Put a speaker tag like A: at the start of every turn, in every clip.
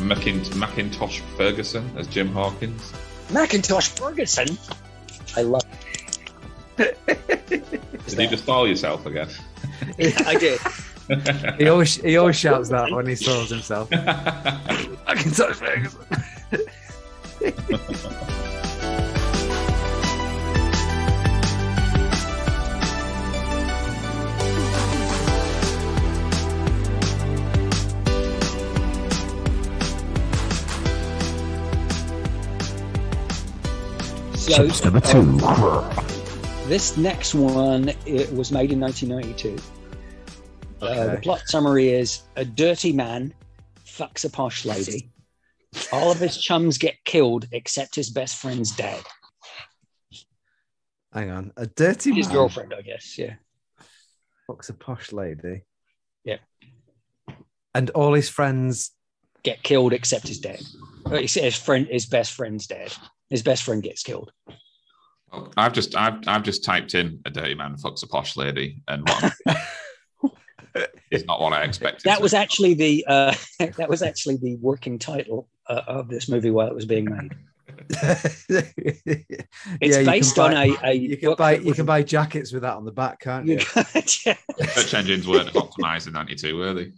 A: Macintosh Ferguson as Jim Hawkins.
B: Macintosh Ferguson? I love it.
A: Did you just stall yourself again?
B: I did.
C: He always shouts that when he stalls himself. Macintosh Ferguson.
B: So, number 2. This next one, it was made in 1992. The plot summary is: a dirty man fucks a posh lady. All of his chums get killed except his best friend's dad.
C: Hang on, a dirty
B: his
C: man
B: girlfriend, I guess. Yeah,
C: fucks a posh lady.
B: Yeah,
C: and all his friends
B: get killed except his dad. His best friend's dad. His best friend gets killed.
A: I've just typed in a dirty man fucks a posh lady, and what it's not what I expected.
B: That was actually the working title of this movie while it was being made. It's based on a
C: you can buy jackets with that on the back, can't you?
A: Search engines weren't as optimized in '92, were they?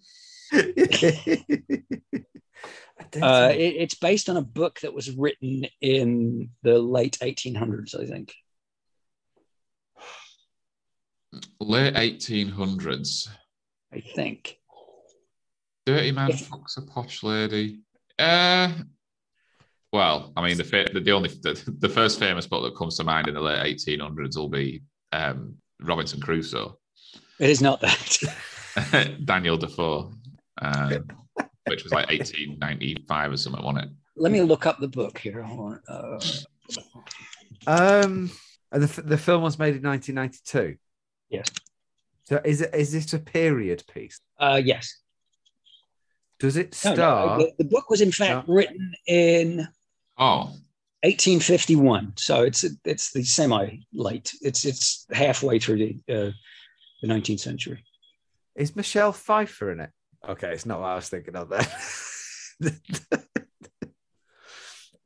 B: It's based on a book that was written in the late 1800s, I think.
A: Late 1800s,
B: I think.
A: Dirty man fucks a posh lady. Well, I mean, the first famous book that comes to mind in the late 1800s will be Robinson Crusoe.
B: It is not that.
A: Daniel Defoe. Which was like 1895 or something, wasn't it?
B: Let me look up the book here. Hold
C: on. The film was made in 1992.
B: Yes.
C: So is it a period piece?
B: Yes.
C: Does it star?
B: No, the book was in fact written in 1851. So it's the semi-late. It's halfway through the 19th century.
C: Is Michelle Pfeiffer in it? Okay, it's not what I was thinking of there.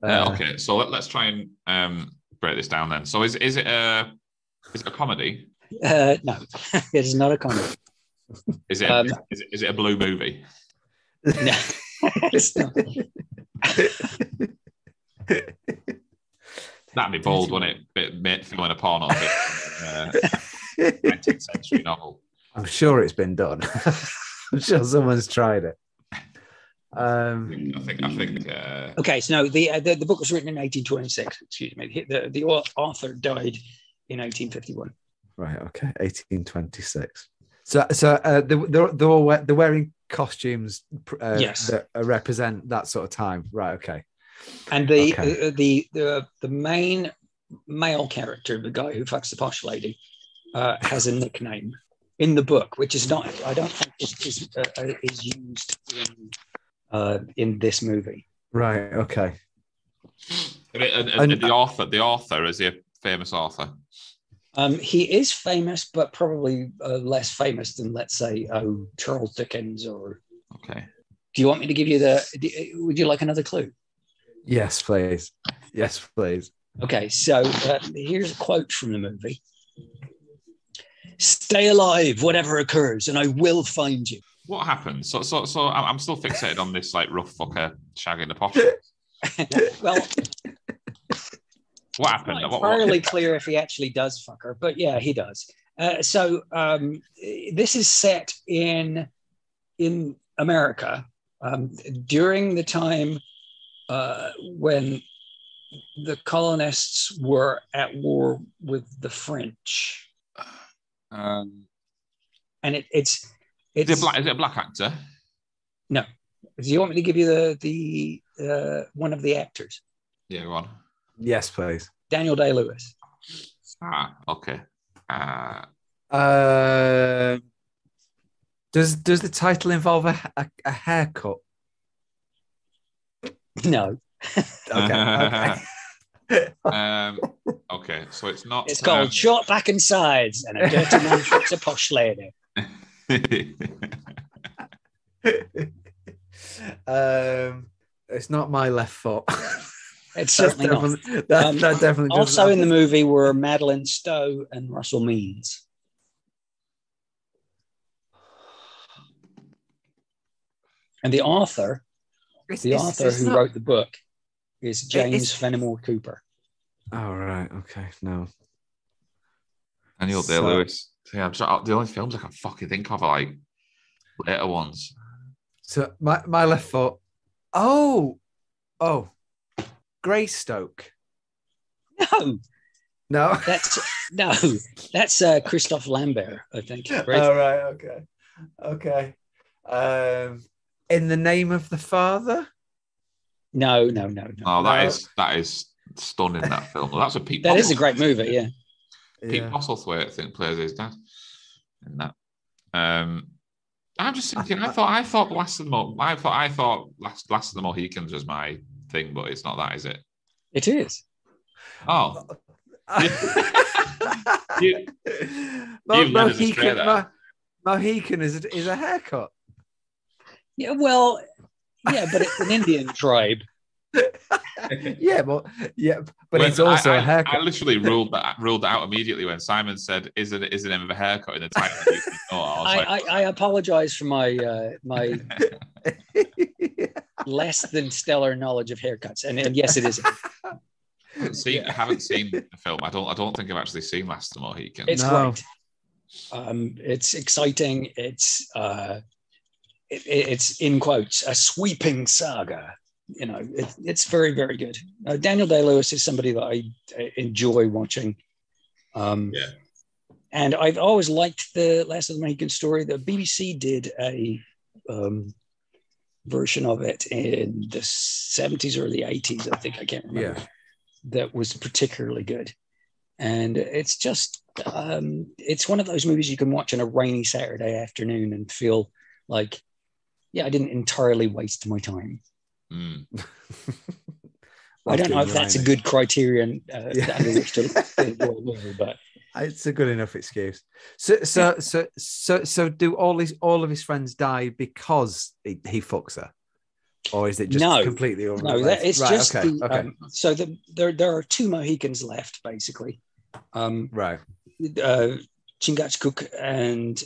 A: Okay, so let's try and break this down then. So is it a comedy?
B: No, it is not a comedy.
A: Is it a blue movie?
B: No, it's not.
A: That'd be bold, wouldn't it? Filming a porno, 19th century novel.
C: I'm sure it's been done. I'm sure someone's tried it.
A: I think.
B: Okay, so no, the book was written in 1826. Excuse me. The author died in 1851.
C: Right. Okay. 1826. So they're wearing costumes.
B: Yes.
C: That represent that sort of time. Right. Okay.
B: And the main male character, the guy who fucks the posh lady, has a nickname in the book, which is not, I don't think is used in this movie.
C: Right. Okay.
A: And the author, is he a famous author?
B: He is famous, but probably less famous than, let's say, Charles Dickens or.
A: Okay.
B: Do you want me to give you would you like another clue?
C: Yes, please. Yes, please.
B: Okay, so here's a quote from the movie. "Stay alive, whatever occurs, and I will find you."
A: What happened? So I'm still fixated on this like rough fucker shagging the posh.
B: Well,
A: what happened?
B: It's not entirely clear if he actually does fuck her, but yeah, he does. So this is set in America during the time when the colonists were at war with the French. And it's
A: is it a black actor?
B: No. Do you want me to give you the one of the actors?
A: Yeah, go on.
C: Yes, please.
B: Daniel Day-Lewis.
A: Okay.
C: Does the title involve a haircut?
B: No.
C: Okay.
A: Okay, so it's not.
B: It's called Short Back and Sides, and a dirty man fucks a posh lady.
C: It's not my left foot.
B: It's certainly not.
C: That definitely
B: also in the movie were Madeline Stowe and Russell Means. And the author who wrote the book is James Fenimore Cooper.
C: Oh, right. Okay. No.
A: Daniel Day-Lewis. Yeah, the only films I can fucking think of are like later ones.
C: So my left foot. Oh, Greystoke. No.
B: That's Christophe Lambert, I think.
C: Right? Oh, right. Okay. In the Name of the Father.
B: No.
A: Oh, that is stunning. That film. That's a Pete.
B: That is a great movie. Yeah.
A: Pete Postlethwaite, I think, plays his dad in that. I'm just thinking. I thought Last of the Mohicans was my thing, but it's not that, is it?
B: It is.
A: Oh.
C: Mohican is a haircut.
B: Yeah, well, but it's an Indian tribe.
C: but it's also a haircut.
A: I literally ruled that out immediately when Simon said, "Is the name of a haircut in the title?"
B: I apologize for my less than stellar knowledge of haircuts, and yes, it is.
A: I haven't seen the film. I don't think I've actually seen Last of the Mohicans.
B: It's great. It's exciting. It's in quotes a sweeping saga. You know, it's very, very good. Daniel Day-Lewis is somebody that I enjoy watching. And I've always liked the Last of the Mohican story. The BBC did a version of it in the 70s or the 80s, I think. I can't remember. Yeah. That was particularly good. And it's just, it's one of those movies you can watch on a rainy Saturday afternoon and feel like, I didn't entirely waste my time. I don't know if that's a good criterion under which to enjoy a movie, but
C: it's a good enough excuse. So do all of his friends die because he fucks her, or is it just completely
B: no? It's right, just okay. So there are two Mohicans left, basically.
C: Right.
B: Chingachgook and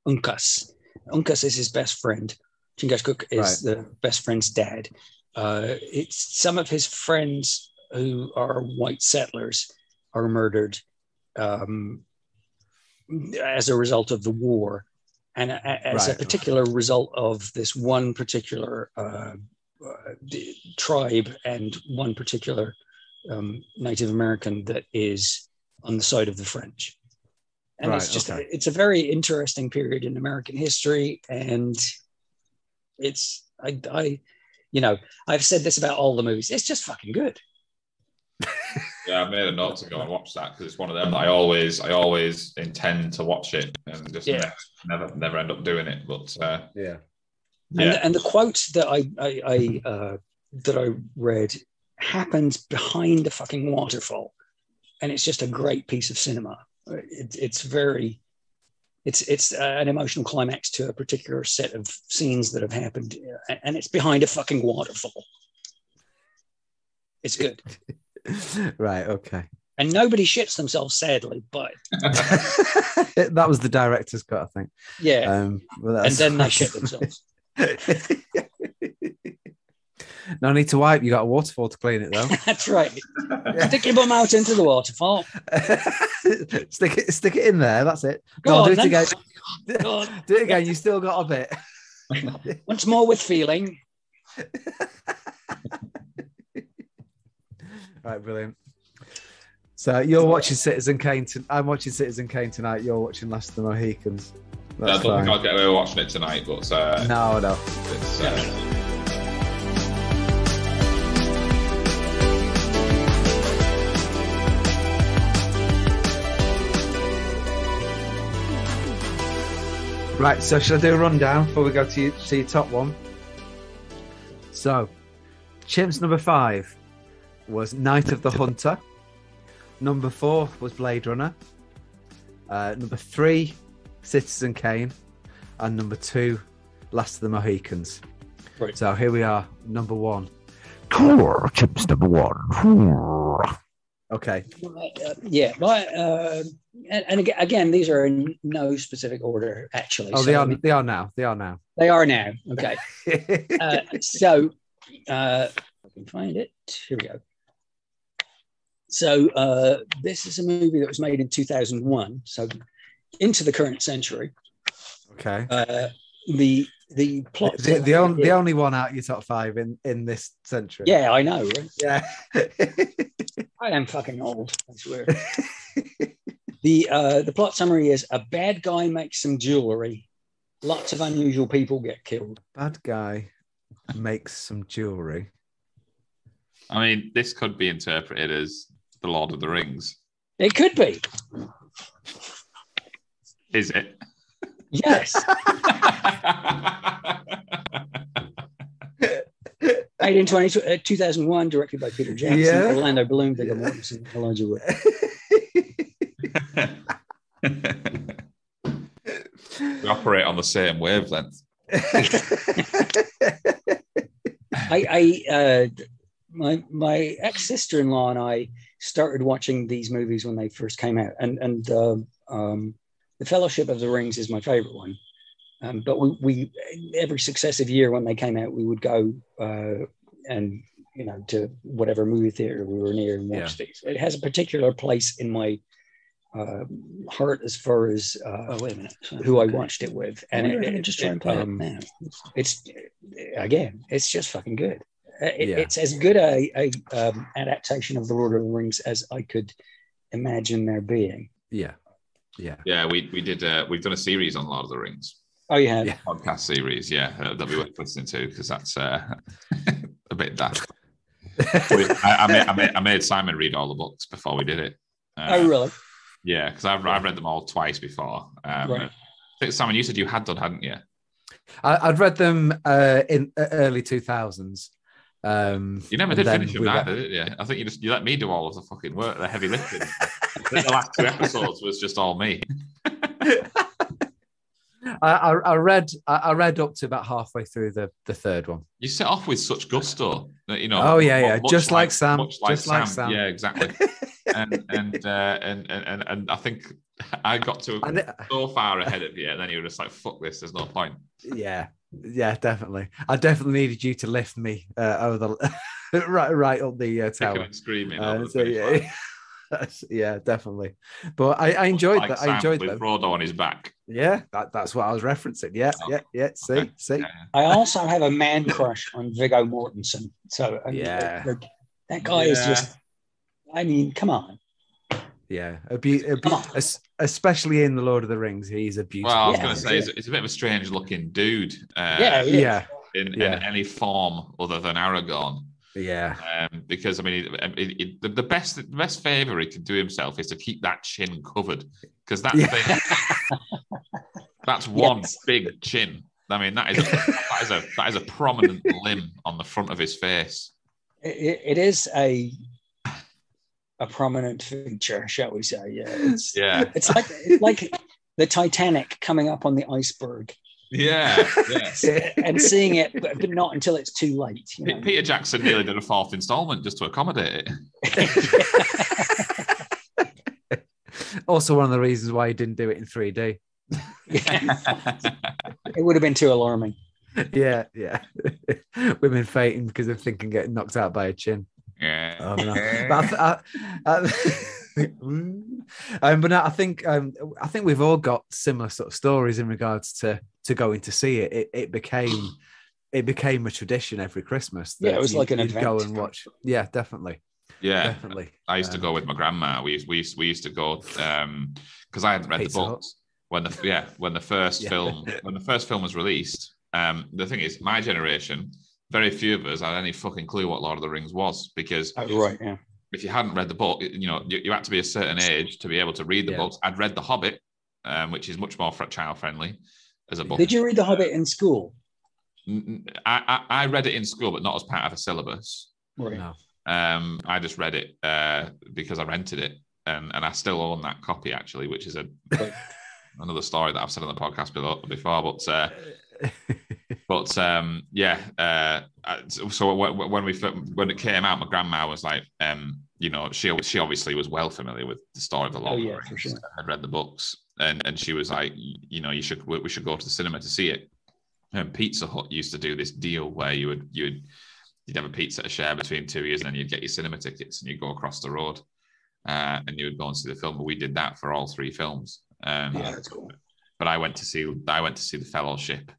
B: Uncas. Uncas is his best friend. Chingachgook is the best friend's dad. It's some of his friends who are white settlers are murdered as a result of the war, and as a particular result of this one particular tribe and one particular Native American that is on the side of the French. And it's just it's a very interesting period in American history, and it's I've said this about all the movies. It's just fucking good.
A: Yeah, I made a note to go and watch that because it's one of them that I always intend to watch it and just never end up doing it. But
B: and the quote that I read happens behind a fucking waterfall, and it's just a great piece of cinema. It's an emotional climax to a particular set of scenes that have happened, and it's behind a fucking waterfall. It's good.
C: Right. Okay.
B: And nobody shits themselves, sadly, but
C: that was the director's cut, I think.
B: Yeah. And then they shit themselves.
C: No need to wipe. You got a waterfall to clean it, though.
B: That's right. Stick your bum out into the waterfall.
C: Stick it in there. That's it. Go on, do it again. Do it again. You still got a bit.
B: Once more with feeling.
C: Right, brilliant. So you're watching Citizen Kane. I'm watching Citizen Kane tonight. You're watching Last of the Mohicans.
A: I don't think I'll get away with watching it tonight, but
C: no.
A: It's,
C: Right, so should I do a rundown before we go to your top one? So, Chimps number 5 was Night of the Hunter. Number 4 was Blade Runner. Number 3, Citizen Kane. And number 2, Last of the Mohicans.
B: Right.
C: So here we are, number one. Chimps number one. Okay.
B: And again, these are in no specific order, actually.
C: Oh, they are now. They are now.
B: They are now. Okay. So I can find it. Here we go. So this is a movie that was made in 2001. So into the current century.
C: Okay.
B: The plot.
C: The only one out of your top five in this century.
B: Yeah, I know. Right?
C: Yeah.
B: I am fucking old. I swear. The plot summary is: a bad guy makes some jewelry. Lots of unusual people get killed.
C: Bad guy makes some jewelry.
A: I mean, this could be interpreted as The Lord of the Rings.
B: It could be.
A: Is it?
B: Yes. Made in 2001, directed by Peter Jackson, Orlando Bloom, Viggo Mortensen, Elijah Wood.
A: We operate on the same wavelength.
B: My ex-sister-in-law and I started watching these movies when they first came out, and The Fellowship of the Rings is my favorite one. But we every successive year when they came out, we would go and to whatever movie theater we were near and watch these. It has a particular place in my heart as far as wait a minute, who I watched it with, and just try and play it now. It's just fucking good. It's as good a adaptation of the Lord of the Rings as I could imagine there being.
C: Yeah.
A: We did. We've done a series on Lord of the Rings.
B: Oh, you have?
A: Podcast series, that we were listening to because that's a bit daft. I made Simon read all the books before we did it.
B: Oh, really?
A: Yeah, because I've read them all twice before. Right. I think, Simon, you said you had done, hadn't you?
C: I'd read them in early 2000s.
A: You never did finish them either, did you? I think you let me do all of the fucking work, the heavy lifting. The last 2 episodes was just all me.
C: I read up to about halfway through the third one.
A: You set off with such gusto that
C: Oh yeah, just like Sam. Like Sam.
A: Yeah, exactly. and I think I got to so far ahead of you, and then you were just like, "Fuck this! There's no point."
C: Yeah, definitely. I definitely needed you to lift me over the right up the tower,
A: and screaming.
C: Yeah, definitely. But I enjoyed
A: like
C: that.
A: Sam
C: I enjoyed
A: with
C: that.
A: Frodo on his back.
C: Yeah, that's what I was referencing. Yeah. See.
B: I also have a man crush on Viggo Mortensen. So that guy is just. I mean, come on.
C: Yeah, especially in the Lord of the Rings, he's a beautiful.
A: Well, I was going to say, it's a bit of a strange looking dude.
B: In
A: any form other than Aragorn.
C: Yeah.
A: Because I mean, the best favor he can do himself is to keep that chin covered, because that thing, that's one big chin. I mean, that is a prominent limb on the front of his face.
B: It is a prominent feature, shall we say? It's like the Titanic coming up on the iceberg. And seeing it, but not until it's too late.
A: Peter Jackson nearly did a 4th installment just to accommodate it.
C: Also, one of the reasons why he didn't do it in 3D.
B: It would have been too alarming.
C: Yeah. Women fainting because of thinking getting knocked out by a chin.
A: Yeah.
C: Oh, no. But no, I think we've all got similar sort of stories in regards to going to see it. It became a tradition every Christmas.
B: It was like an event.
C: Go and watch. Yeah, definitly.
A: Yeah,
C: definitely.
A: I used to go with my grandma. We used to go because I hadn't read the books when the first film was released. The thing is, my generation, very few of us had any fucking clue what Lord of the Rings was, because if you hadn't read the book, you had to be a certain age to be able to read the books. I'd read The Hobbit, which is much more child friendly as a book.
B: Did you read The Hobbit in school?
A: I read it in school, but not as part of a syllabus.
B: Right.
C: No.
A: I just read it because I rented it, and I still own that copy actually, which is another story that I've said on the podcast before. But But so when it came out, my grandma was like, she obviously was well familiar with the story of the Lord of the Rings.
B: For sure.
A: Had read the books, and she was like, we should go to the cinema to see it. And Pizza Hut used to do this deal where you'd have a pizza to share between two of you, and then you'd get your cinema tickets and you'd go across the road, and you would go and see the film. But we did that for all three films.
B: That's cool.
A: But I went to see the Fellowship.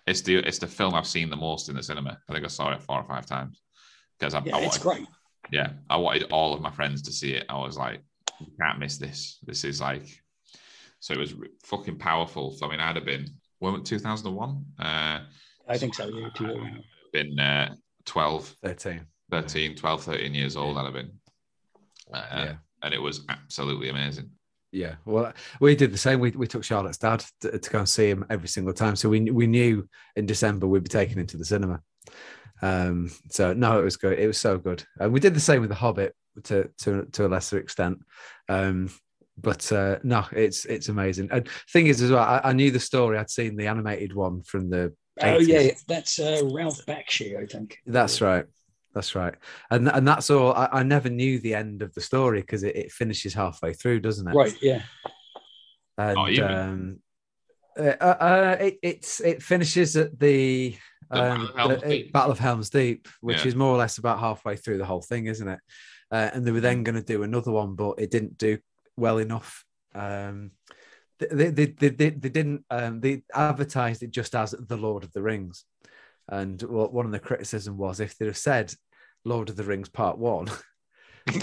A: It's the film I've seen the most in the cinema. I think I saw it 4 or 5 times because
B: it's great.
A: Yeah, I wanted all of my friends to see it. I was like, you can't miss this. This is like, so it was fucking powerful. So I mean, I'd have been 2001.
B: I think so. Yeah, too.
A: Been 13 years old. I'd have been, and it was absolutely amazing.
C: Yeah, well, we did the same. We took Charlotte's dad to go and see him every single time. So we knew in December we'd be taking him to the cinema. So no, it was good. It was so good. We did the same with The Hobbit to a lesser extent. But no, it's amazing. And thing is as well, I knew the story. I'd seen the animated one from the 80s.
B: That's Ralph Bakshi, I think.
C: That's right. And that's all. I never knew the end of the story because it finishes halfway through, doesn't it?
B: Right. Yeah.
C: And it finishes at the Battle of Helm's Deep, which is more or less about halfway through the whole thing, isn't it? And they were then going to do another one, but it didn't do well enough. They didn't. They advertised it just as The Lord of the Rings, and one of the criticism was if they'd have said Lord of the Rings Part 1,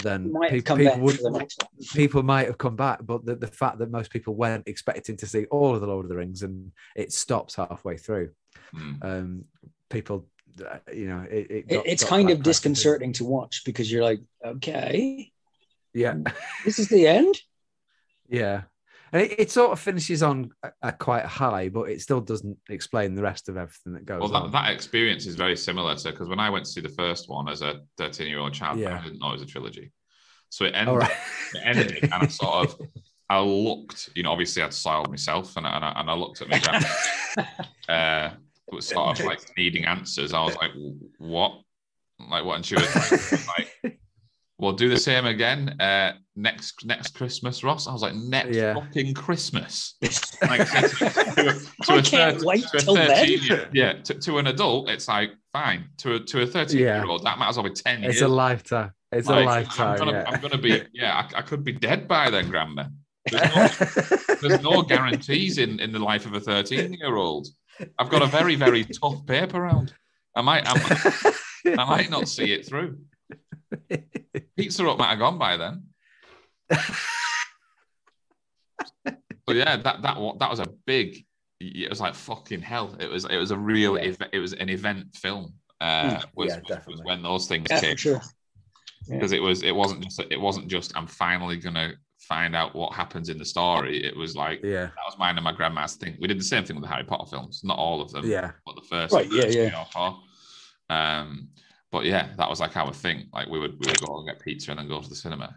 C: then people might have come back. But the fact that most people went expecting to see all of the Lord of the Rings and it stops halfway through, people,
B: it's kind of disconcerting to watch because you're like, okay,
C: yeah,
B: this is the end.
C: Yeah. And it sort of finishes on a quite high, but it still doesn't explain the rest of everything that goes on.
A: That experience is very similar to, because when I went to see the first one as a 13-year-old child, I didn't know it was a trilogy. So it ended, and I looked, obviously I'd soiled myself, and I looked at my grandma. It was sort of like needing answers. I was like, what? Like what? And she was like, we'll do the same again next Christmas, Ross. I was like, next fucking Christmas. Like,
B: I can't wait till then.
A: To an adult, it's like fine. To a 13-year-old, that matters over 10 years.
C: It's a lifetime. It's like, a lifetime.
A: I'm gonna be. I could be dead by then, Grandma. There's no guarantees in the life of a 13-year-old. I've got a very, very tough paper round. I might not see it through. Pizza Hut might have gone by then. But yeah, that was a big. It was like fucking hell. It was a real. It was an event film. Was when those things came.
B: Sure.
A: Because it wasn't just I'm finally gonna find out what happens in the story. It was like that was mine and my grandma's thing. We did the same thing with the Harry Potter films, not all of them, but the first but yeah, that was like our thing. Like we would go and get pizza and then go to the cinema.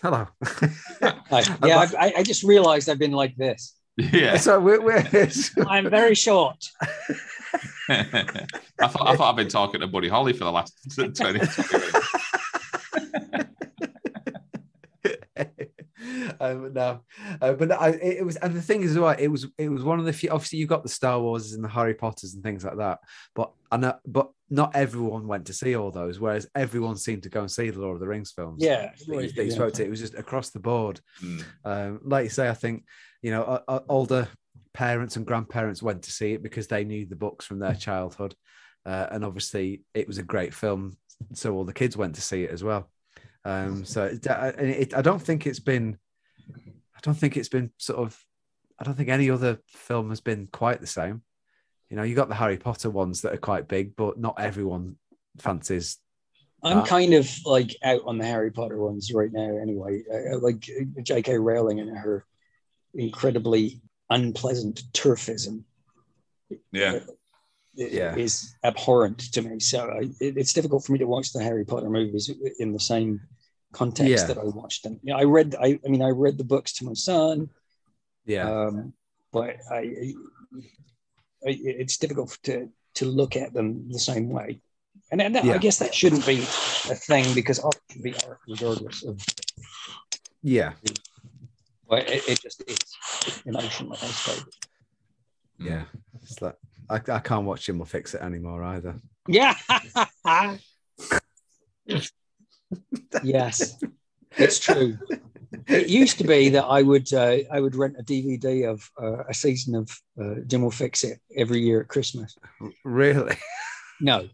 C: Hello.
B: I just realized I've been like this.
A: Yeah.
C: So
B: I'm very short.
A: I thought I've been talking to Buddy Holly for the last 20 minutes.
C: It was, and the thing is, it was one of the few. Obviously, you've got the Star Wars and the Harry Potters and things like that, but not everyone went to see all those. Whereas everyone seemed to go and see the Lord of the Rings films.
B: Yeah,
C: they spoke to. It was just across the board. Like you say, I think older parents and grandparents went to see it because they knew the books from their childhood, and obviously it was a great film, so all the kids went to see it as well. So I don't think it's been sort of. I don't think any other film has been quite the same. You got the Harry Potter ones that are quite big, but not everyone fancies.
B: I'm kind of like out on the Harry Potter ones right now. Anyway, I like J.K. Rowling and her incredibly unpleasant turfism. Is abhorrent to me. So it's difficult for me to watch the Harry Potter movies in the same context that I watched them. I read the books to my son.
C: Yeah.
B: But it's difficult to look at them the same way. And I guess that shouldn't be a thing, because art should be art regardless of.
C: Yeah.
B: But it just is emotional, I suppose.
C: Yeah. It's like I can't watch Jim or Fix It anymore either.
B: Yeah. Yes, it's true. It used to be that I would rent a DVD of a season of Jim will Fix It every year at Christmas.
C: Really?
B: No.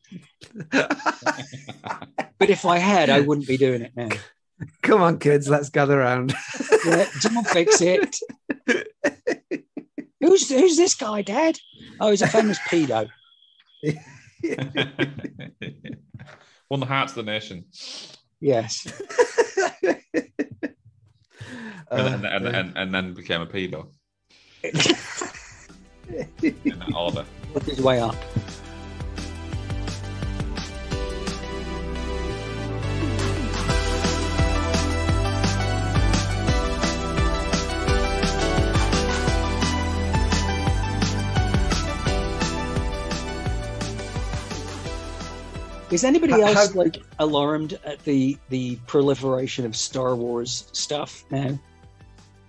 B: But if I had, I wouldn't be doing it now.
C: Come on, kids, let's gather around.
B: Yeah, Jim will Fix It. Who's this guy, Dad? Oh, he's a famous pedo.
A: Won the hearts of the nation.
B: Yes.
A: And then became a pedo. In that order.
B: Worked his way up. Is anybody else alarmed at the proliferation of Star Wars stuff now?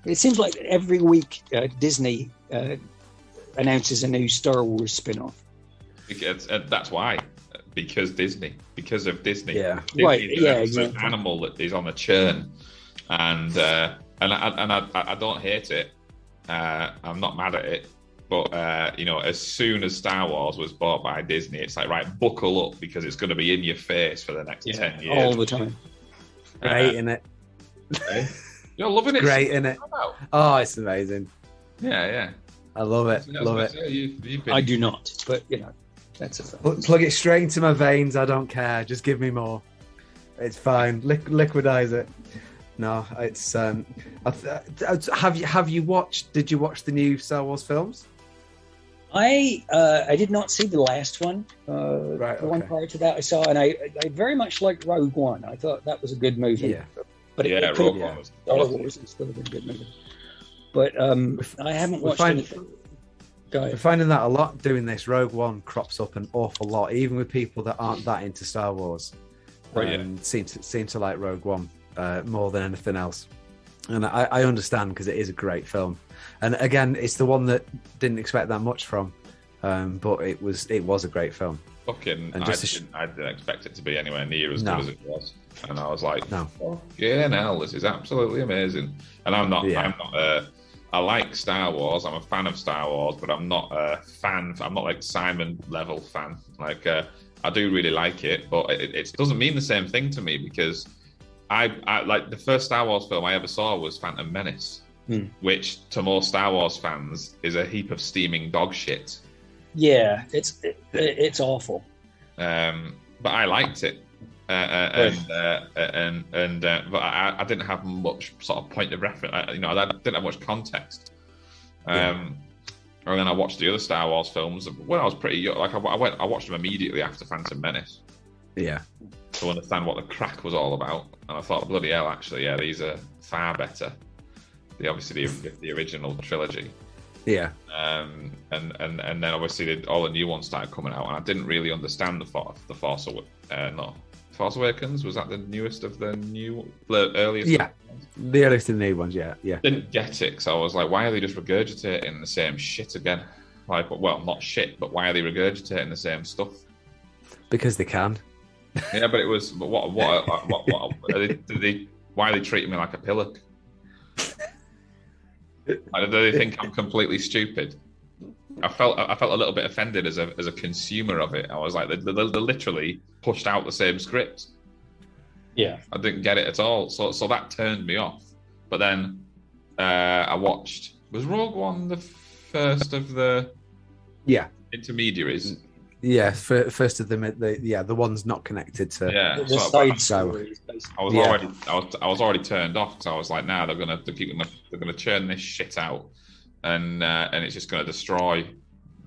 B: It seems like every week Disney announces a new Star Wars spin-off.
A: That's why. Because of Disney.
C: Yeah.
A: Disney
B: right.
A: Is
B: exactly.
A: an animal that is on a churn, and I don't hate it. I'm not mad at it. But, as soon as Star Wars was bought by Disney, it's like, right, buckle up, because it's going to be in your face for the next 10 years.
B: All the time.
C: Great, innit?
A: You're loving it.
C: Great, innit? Oh, it's amazing.
A: Yeah.
C: I love it. Love it.
B: I do not, but, that's a thing.
C: Plug it straight into my veins. I don't care. Just give me more. It's fine. Liquidize it. No, it's... Have you watched... Did you watch the new Star Wars films?
B: I did not see the last one.
C: Right,
B: the one prior to that I saw, and I very much liked Rogue One. I thought that was a good movie.
C: Yeah.
B: But it
A: Rogue One was
B: Star Wars is still a good movie. But I haven't watched anything.
C: We're finding that a lot doing this. Rogue One crops up an awful lot, even with people that aren't that into Star Wars. Seem to like Rogue One more than anything else. And I understand, because it is a great film. And again, it's the one that didn't expect that much from, but it was a great film.
A: Fucking, I didn't expect it to be anywhere near as good as it was, and I was like,
C: "No,
A: yeah, hell, this is absolutely amazing." And I'm not. I like Star Wars. I'm a fan of Star Wars, but I'm not a fan. I'm not like Simon level fan. Like I do really like it, but it doesn't mean the same thing to me, because I like the first Star Wars film I ever saw was Phantom Menace, which to most Star Wars fans is a heap of steaming dog shit.
B: Yeah, it's awful.
A: But I liked it, but I didn't have much sort of point of reference. I didn't have much context. And then I watched the other Star Wars films when I was pretty young. Like I watched them immediately after Phantom Menace.
C: Yeah.
A: To understand what the crack was all about, and I thought, bloody hell, actually, yeah, these are far better. Obviously the original trilogy.
C: Yeah.
A: And then obviously all the new ones started coming out, and I didn't really understand the Force Awakens. Was that the newest of the earliest?
C: Yeah, the earliest of the new ones. Yeah.
A: Didn't get it, so I was like, why are they just regurgitating the same shit again? Like, well, not shit, but why are they regurgitating the same stuff? Because
C: they can.
A: Yeah, but it was. But what why are they treating me like a pillock? Do they think I'm completely stupid? I felt a little bit offended as a consumer of it. I was like, they literally pushed out the same script.
B: Yeah,
A: I didn't get it at all. So that turned me off. But then I watched. Was Rogue One the first of the intermediaries?
C: Yeah, first of them, the ones not connected to
B: the side stories.
A: I was already turned off, because I was like, they're gonna churn this shit out, and it's just gonna destroy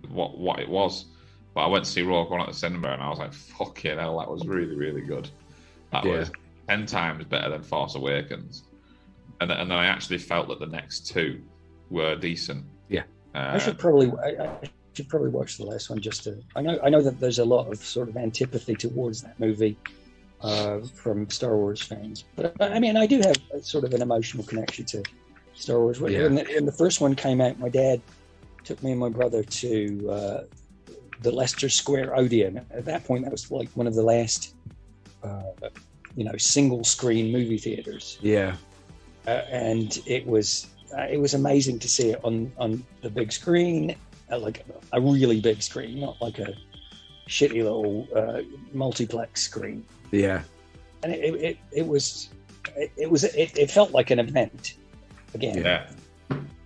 A: what it was. But I went to see Rogue One at the cinema, and I was like, fucking hell, that was really, really good. That was 10 times better than Force Awakens, and then I actually felt that the next two were decent.
C: Yeah.
B: I should probably watch the last one just to. I know that there's a lot of sort of antipathy towards that movie from Star Wars fans, but I mean, I do have a sort of an emotional connection to Star Wars. When the first one came out, my dad took me and my brother to the Leicester Square Odeon. At that point, that was like one of the last, single screen movie theaters.
C: Yeah,
B: and it was amazing to see it on the big screen, like a really big screen, not like a shitty little multiplex screen.
C: Yeah,
B: and it felt like an event again.
A: Yeah,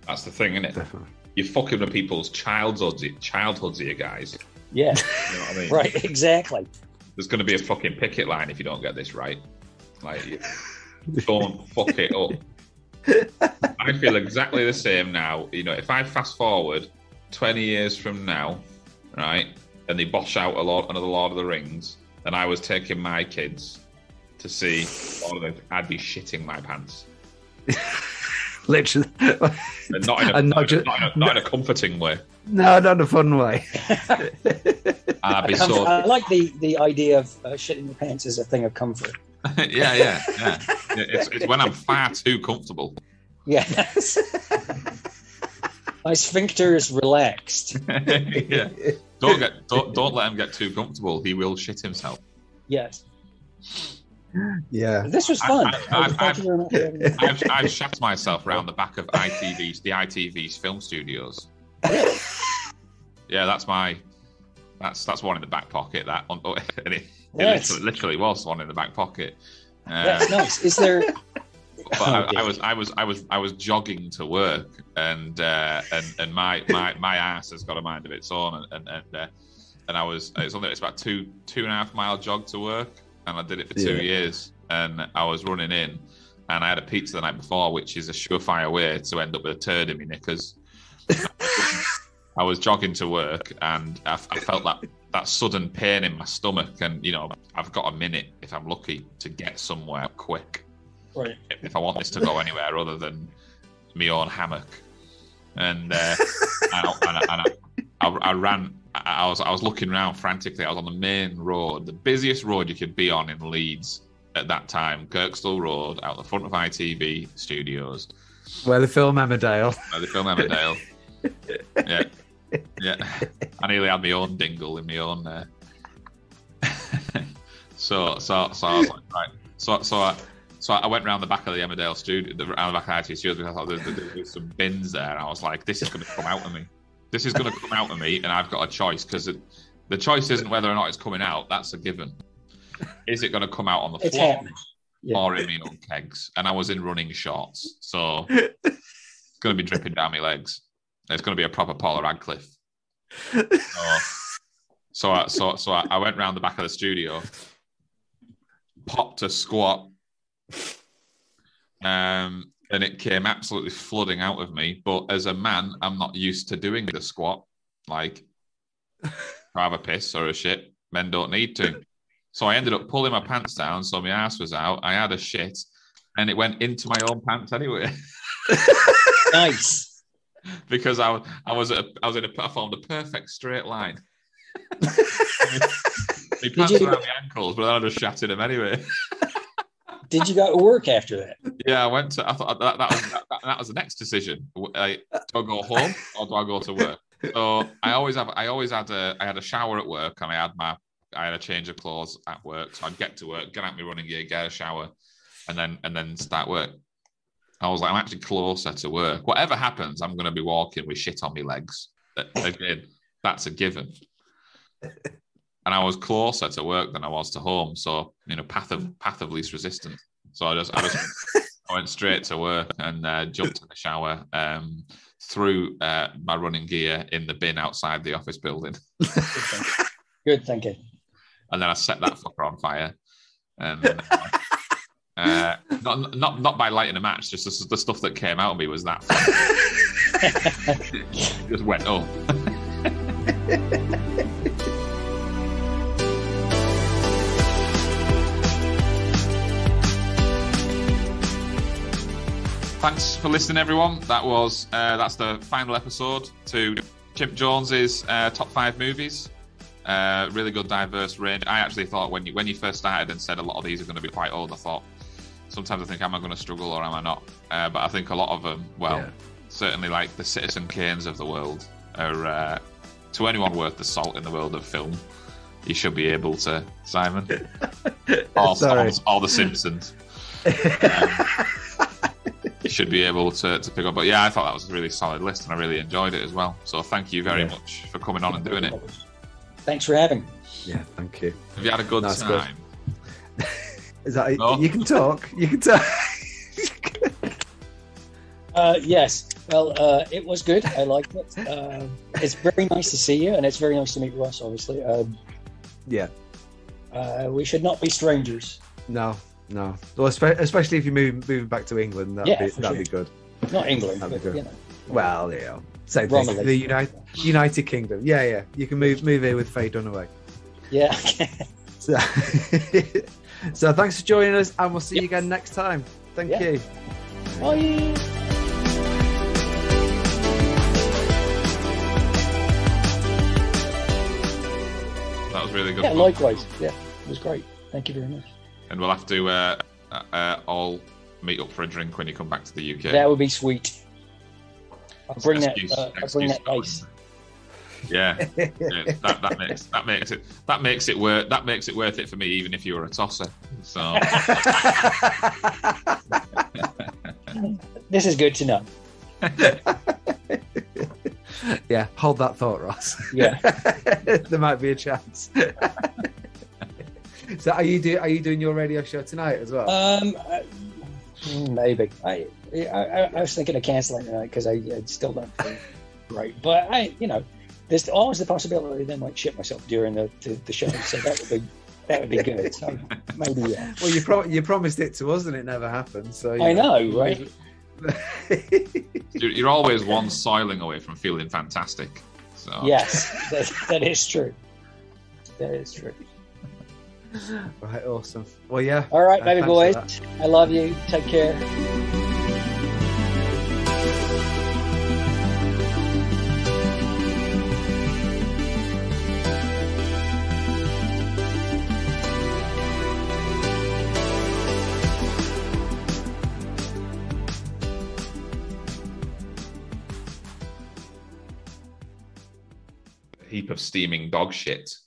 A: that's the thing, isn't it?
C: definitely.
A: You're fucking with people's childhoods here, guys.
B: Yeah,
A: you know what I mean?
B: Right, exactly.
A: There's going to be a fucking picket line if you don't get this right. Like, don't fuck it up. I feel exactly the same now. You know, if I fast forward 20 years from now, right, and they bosh out another Lord of the Rings, and I was taking my kids to see Lord of the Rings, I'd be shitting my pants.
C: Literally.
A: And not in a comforting way.
C: No, not in a fun way.
A: I'd be so...
B: I like the idea of shitting your pants as a thing of comfort.
A: yeah. It's when I'm far too comfortable.
B: Yes. My sphincter is relaxed.
A: Yeah. Don't let him get too comfortable. He will shit himself.
B: Yes.
C: Yeah.
B: This was fun.
A: I've shat myself around the back of ITV's film studios.
B: Really?
A: Yeah, that's one in the back pocket. It literally was one in the back pocket.
B: That's nice. Is there?
A: I was jogging to work, and my ass has got a mind of its own, and it's about 2.5 mile jog to work, and I did it for 2 years, and I was running in, and I had a pizza the night before, which is a surefire way to end up with a turd in my knickers. I was jogging to work, and I felt that sudden pain in my stomach, and I've got a minute if I'm lucky to get somewhere quick.
B: Right.
A: If I want this to go anywhere other than my own hammock, and I ran. I was looking around frantically. I was on the main road, the busiest road you could be on in Leeds at that time, Kirkstall Road, out the front of ITV studios,
C: where they film Emmerdale.
A: Yeah. I nearly had my own dingle in my own there. So I was like, right. So I went round the back of the Emmerdale studio, around the back of the ITV studios, because I thought there's some bins there, and I was like, this is going to come out of me. This is going to come out of me, and I've got a choice, because the choice isn't whether or not it's coming out. That's a given. Is it going to come out on the floor or in my own kegs? And I was in running shorts, so it's going to be dripping down my legs. It's going to be a proper Paula Radcliffe. So I went round the back of the studio, popped a squat, and it came absolutely flooding out of me. But as a man, I'm not used to doing the squat. Like, have a piss or a shit, men don't need to. So I ended up pulling my pants down, so my ass was out. I had a shit, and it went into my own pants anyway.
B: Nice.
A: Because I formed a perfect straight line. My pants were around my ankles, but then I just shattered them anyway.
B: Did you go to work after that?
A: Yeah, I went to. I thought that was the next decision. Do I go home or do I go to work? So I had a shower at work, and I had a change of clothes at work. So I'd get to work, get out my running gear, get a shower, and then start work. I was like, I'm actually closer to work. Whatever happens, I'm going to be walking with shit on my legs. Again, that's a given. And I was closer to work than I was to home. So, path of least resistance. So I went straight to work and jumped in the shower, threw my running gear in the bin outside the office building.
B: Good thinking.
A: And then I set that fucker on fire. And not by lighting a match, just the stuff that came out of me was that. It just went up. thanks for listening, everyone. That's the final episode to Chimp Jones's top 5 movies. Really good, diverse range. I actually thought when you first started and said a lot of these are going to be quite old, I thought sometimes I think, am I going to struggle or am I not? But I think a lot of them, certainly like the Citizen Kanes of the world, are to anyone worth the salt in the world of film. You should be able to, Simon, or the Simpsons. You should be able to pick up. But yeah, I thought that was a really solid list, and I really enjoyed it as well. So thank you very much for coming on and doing it.
B: Thanks for having me.
C: Yeah, thank you.
A: Have you had a good time?
C: Good. Is that
A: no?
C: You can talk? You can talk.
B: Yes. Well, it was good. I liked it. It's very nice to see you, and it's very nice to meet Ross, obviously.
C: Yeah.
B: We should not be strangers.
C: No. Well, especially if you're moving back to England, that'd be good.
B: Not England,
C: that'd be good.
B: You know.
C: Well, yeah. Same thing. The United Kingdom. Yeah. You can move here with Faye Dunaway.
B: Yeah.
C: So thanks for joining us, and we'll see you again next time. Thank you.
B: Bye.
A: That was really good.
B: Yeah, likewise. Yeah, it was great. Thank you very much.
A: And we'll have to all meet up for a drink when you come back to the UK.
B: That would be sweet. I'll bring that ice.
A: Yeah, that makes it worth it for me, even if you were a tosser. So
B: this is good to know.
C: Yeah, hold that thought, Ross.
B: Yeah,
C: there might be a chance. So, are you doing your radio show tonight as well?
B: Maybe. I was thinking of cancelling tonight because I still don't feel right. But there's always the possibility that I might shit myself during the show. So that would be good. So maybe yeah.
C: Well, you promised it to us and it never happened. So
B: I know, right?
A: You're always one soiling away from feeling fantastic. So.
B: Yes, that is true. That is true.
C: Right, awesome. Well, yeah.
B: All right, baby boys. I love you. Take care.
A: Heap of steaming dog shit.